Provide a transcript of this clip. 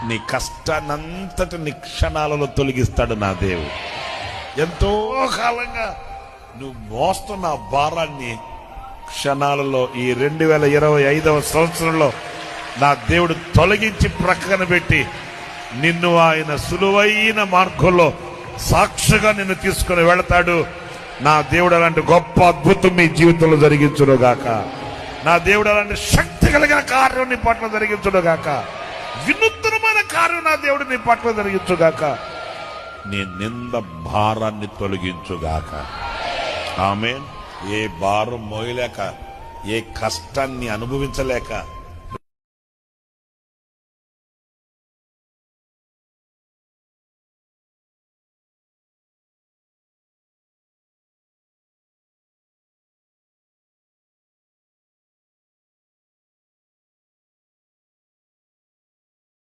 నీ కష్టాన్నంతటి క్షణాలలో తొలగిస్తాడు నా దేవుడు. ఎంతో కాలంగా నువ్వు మోస్తున్న భారాన్ని క్షణాలలో ఈ 2025వ సంవత్సరంలో నా దేవుడు తొలగించి ప్రక్కన పెట్టి నిన్ను ఆయన సులువైన మార్గంలో సాక్షిగా నిన్ను తీసుకుని వెళతాడు. నా దేవుడు అలాంటి గొప్ప అద్భుతం మీ జీవితంలో జరిగించునుగాక. నా దేవుడు అలాంటి శక్తి కలిగిన కార్యం నీ పట్ల జరిగించునుగాక. వినూత్నమైన కార్యం నా దేవుడు నీ పట్ల జరిగించుగాక. నీ నింద భారాన్ని తొలగించుగాక. ఆమేన్. ఏ భారం మోయలేక, ఏ కష్టాన్ని అనుభవించలేక